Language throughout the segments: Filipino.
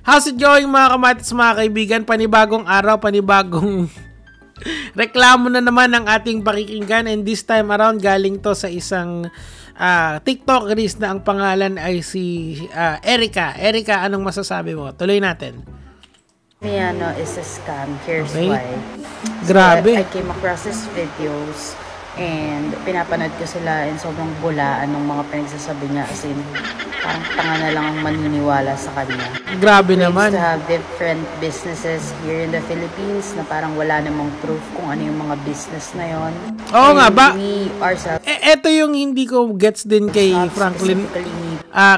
How's it going mga kamatis, mga kaibigan? Panibagong araw, panibagong reklamo na naman ang ating pakikinggan, and this time around galing to sa isang TikTokeris na ang pangalan ay si Erica. Erica, anong masasabi mo? Tuloy natin. Miano is a scam. Here's why. Grabe. So, I came across his videos and pinapanood ko sila and sobrang bulaan ng mga pinagsasabi niya, as in parang tanga na lang ang maniniwala sa kanya. Grabe naman. To have different businesses here in the Philippines na parang wala namang proof kung ano yung mga business na yon. Oo nga ba? We ourselves, eto yung hindi ko gets din kay Franklin.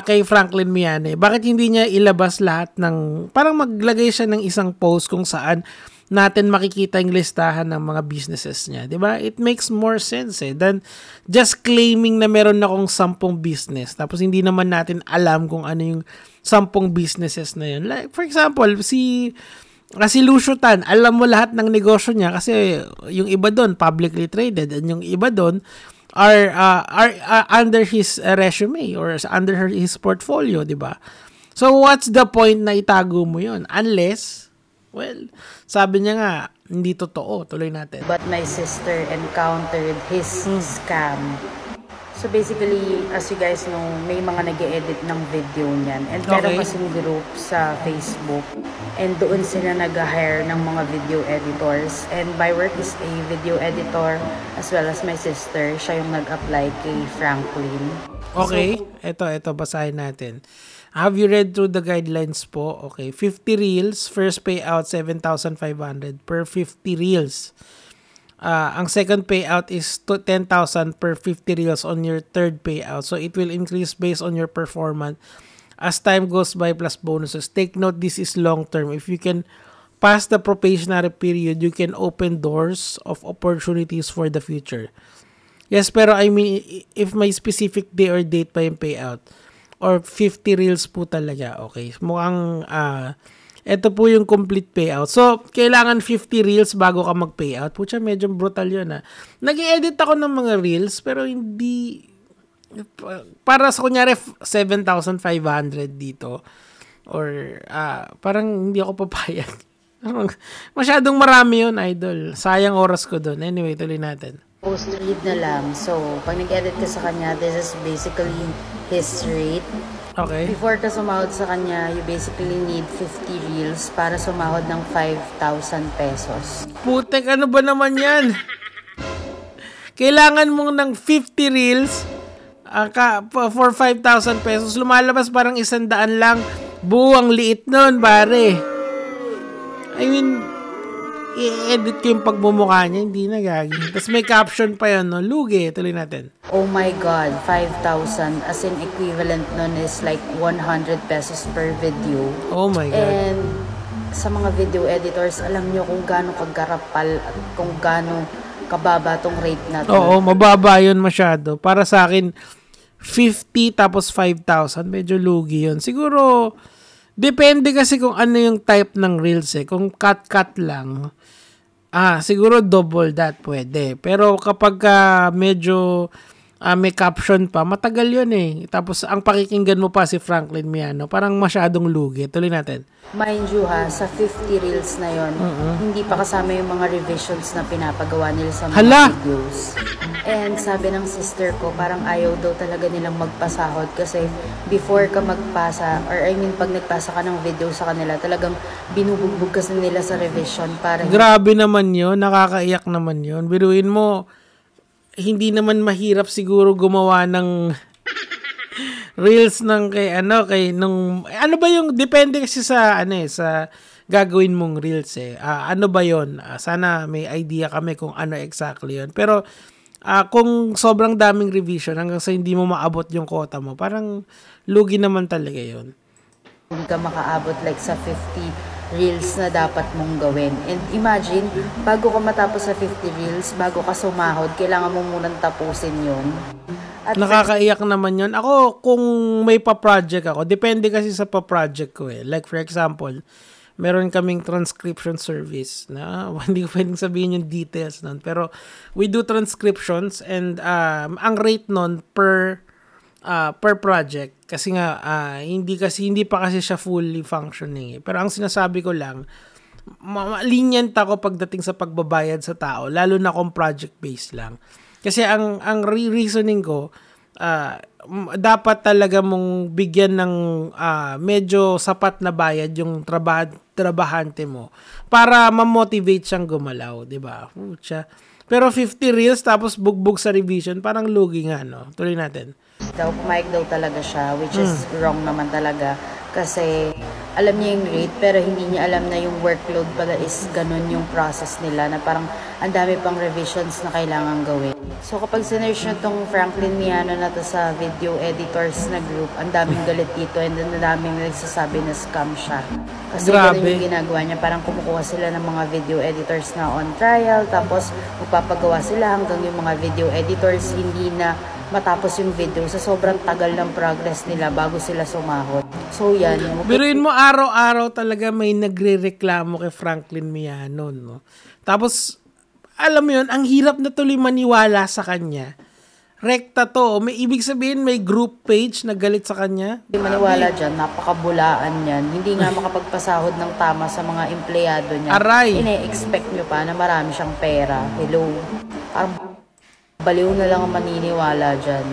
Kay Franklin Miane. Bakit hindi niya ilabas lahat ng, parang maglagay siya ng isang post kung saan natin makikita yung listahan ng mga businesses niya, 'di ba? It makes more sense than just claiming na meron akong 10 business tapos hindi naman natin alam kung ano yung 10 businesses na yun. Like for example, si Lucio Tan, alam mo lahat ng negosyo niya kasi yung iba doon publicly traded and yung iba doon are under his resume or under his portfolio, 'di ba? So what's the point na itago mo yun? Unless, well, sabi niya nga, hindi totoo. Tuloy natin. But my sister encountered his scam. So basically, as you guys know, may mga nag-e-edit ng video niyan. And meron kasing group sa Facebook. And doon sila nag-hire ng mga video editors. And my work is a video editor as well as my sister. Siya yung nag-apply kay Franklin. Okay. So, ito, basahin natin. Have you read through the guidelines po? Okay. 50 reels. First payout, 7,500 per 50 reels. Ang second payout is 10,000 per 50 reels on your third payout. So, it will increase based on your performance as time goes by plus bonuses. Take note, this is long term. If you can pass the probationary period, you can open doors of opportunities for the future. Yes, pero I mean, if may specific day or date pa yung payout, or 50 reels po talaga. Okay. Mukhang, ito po yung complete payout. So, kailangan 50 reels bago ka mag-payout. Pucha, medyo brutal yun Nag-i-edit ako ng mga reels, pero hindi, para sa kunyari, 7,500 dito. Or, parang hindi ako papayag. Masyadong marami yun, idol. Sayang oras ko dun. Anyway, tuloy natin. Post-read na lang. So, pag nag-edit ka sa kanya, this is basically his rate. Okay. Before ka sumahod sa kanya, you basically need 50 reels para sumahod ng 5,000 pesos. Putek, ano ba naman yan? Kailangan mong ng 50 reels for 5,000 pesos. Lumalabas parang 100 lang. Buwang liit nun, pare. I mean, i-edit ko yung pagmumukha niya, hindi na gagi. Tapos may caption pa yun, no? Lugi, tuloy natin. Oh my God, 5,000 as in equivalent nun is like 100 pesos per video. Oh my God. And sa mga video editors, alam nyo kung gaano kagarapal at kung gaano kababa tong rate natin. Oo, mababa yun masyado. Para sa akin, 50 tapos 5,000, medyo lugi yun. Siguro, depende kasi kung ano yung type ng reels Kung cut lang, siguro double that pwede. Pero kapag medyo may caption pa, matagal yun Tapos ang pakikinggan mo pa si Franklin Miano, parang masyadong lugi. Tuloy natin. Mind you sa 50 reels na yon, hindi pa kasama yung mga revisions na pinapagawa nila sa mga videos. And sabi ng sister ko, parang ayaw daw talaga nilang magpasahod kasi before ka magpasa, or I mean pag nagpasa ka ng video sa kanila, talagang binubugbog kasi nila sa revision para... Grabe naman yun, nakakaiyak naman yun. Biruin mo, hindi naman mahirap siguro gumawa ng reels ng kay ano ba yung depende kasi sa sa gagawin mong reels ano ba yon? Sana may idea kami kung ano exactly yon. Pero kung sobrang daming revision hanggang sa hindi mo maabot yung quota mo, parang lugi naman talaga yon. Hindi ka makaabot like sa 50 reels na dapat mong gawin. And imagine, bago ka matapos sa 50 reels, bago ka sumahod, kailangan mo munang tapusin yun. At nakakaiyak naman yun. Ako, kung may pa-project ako, depende kasi sa pa-project ko Like for example, meron kaming transcription service na hindi ko pwedeng sabihin yung details nun. Pero we do transcriptions and ang rate nun per per project kasi nga hindi pa kasi siya fully functioning. Pero ang sinasabi ko lang, lenient ako pagdating sa pagbabayad sa tao, lalo na kung project based lang. Kasi ang reasoning ko, dapat talaga mong bigyan ng medyo sapat na bayad yung trabahante mo para ma-motivate siyang gumalaw, 'di ba? Pero 50 reels tapos bugbog sa revision, parang lugi nga, no? Tuloy natin. Pumayag daw talaga siya, which is wrong naman talaga. Kasi alam niya yung rate, pero hindi niya alam na yung workload pala is ganun yung process nila, na parang ang dami pang revisions na kailangan gawin. So kapag sinerge nyo tong Franklin Miano na to sa video editors na group, ang daming galit dito, and then ang daming nagsasabi na scam siya. Kasi ganun yung ginagawa niya, parang kumukuha sila ng mga video editors na on trial, tapos magpapagawa sila hanggang yung mga video editors hindi na matapos yung video sa sobrang tagal ng progress nila bago sila sumahod. So yan. Biruin mo, araw-araw talaga may nagre-reklamo kay Franklin Miano, no? Tapos, alam mo yun, ang hirap na tuloy maniwala sa kanya. Rekta to. May ibig sabihin, may group page na galit sa kanya. Hindi maniwala dyan, napakabulaan yan. Hindi nga makapagpasahod ng tama sa mga empleyado niya. Aray! Ine-expect nyo pa na marami siyang pera. Hello? Parang baliw na lang ang maniniwala dyan.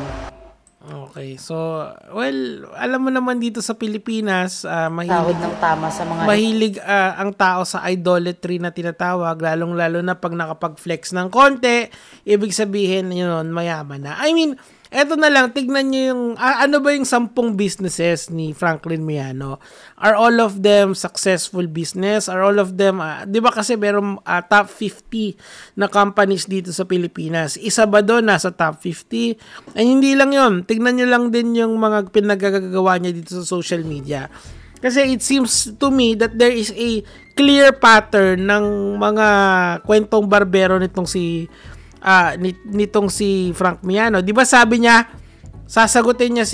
Okay, so, well, alam mo naman dito sa Pilipinas, Sahod ng tama sa mga mahilig ang tao sa idolatry na tinatawag, lalong-lalo na pag nakapag-flex ng konti, ibig sabihin, yun, mayaman na. I mean, eto na lang, tignan nyo yung, ano ba yung 10 businesses ni Franklin Miano? Are all of them successful business? Are all of them, di ba kasi meron top 50 na companies dito sa Pilipinas? Isa ba doon nasa top 50? Ay hindi lang yun. Tignan nyo lang din yung mga pinagagawa niya dito sa social media. Kasi it seems to me that there is a clear pattern ng mga kwentong barbero nitong si Frank Miano. Di ba sabi niya, sasagutin niya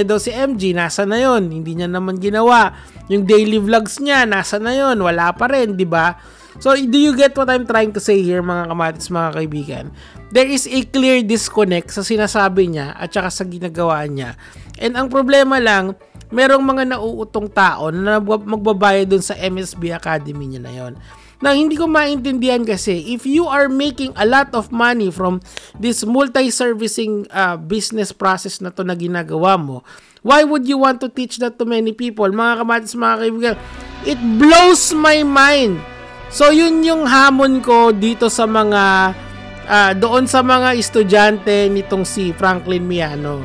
daw si MG, nasa na yon? Hindi niya naman ginawa. Yung daily vlogs niya, nasa na yon? Wala pa rin, di ba? So, do you get what I'm trying to say here, mga kamatis, mga kaibigan? There is a clear disconnect sa sinasabi niya at saka sa ginagawa niya. And ang problema lang, merong mga nauutong tao na magbabayad dun sa MSB Academy niya na yon. Na hindi ko maintindihan kasi, if you are making a lot of money from this multi-servicing business process na to na ginagawa mo, why would you want to teach that to many people? Mga kamatis, mga kaibigan, it blows my mind. So yun yung hamon ko dito sa mga, doon sa mga estudyante nitong si Franklin Miano.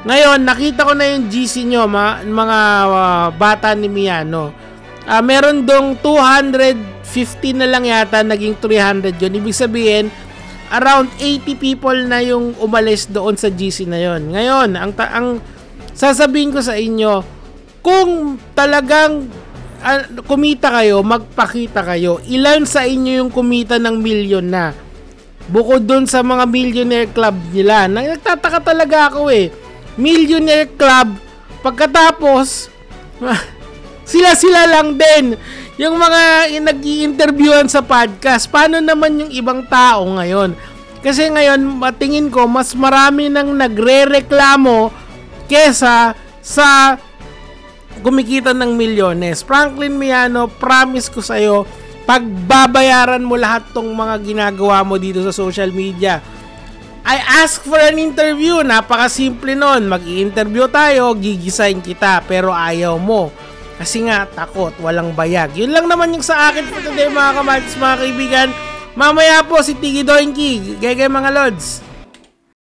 Ngayon, nakita ko na yung GC nyo, mga bata ni Miano. Meron dong 250 na lang yata, naging 300 yun. Ibig sabihin, around 80 people na yung umalis doon sa GC na yun. Ngayon, ang sasabihin ko sa inyo, kung talagang kumita kayo, magpakita kayo. Ilan sa inyo yung kumita ng milyon na? Bukod doon sa mga millionaire club nila. Nagtataka talaga ako eh. Millionaire club, pagkatapos sila lang din yung mga nag-i-interviewan sa podcast. Paano naman yung ibang tao ngayon? Kasi ngayon, tingin ko, mas marami nang nagre-reklamo kesa sa kumikita ng milyones. Franklin Miano, promise ko sa'yo, pagbabayaran mo lahat tong mga ginagawa mo dito sa social media. I ask for an interview. Napakasimple nun. Mag-i-interview tayo, gigisahin kita, pero ayaw mo. Kasi nga, takot, walang bayag. Yun lang naman yung sa akin for today, mga kamatis, mga kaibigan. Mamaya po si Tiki Doinky. Gaya mga lods.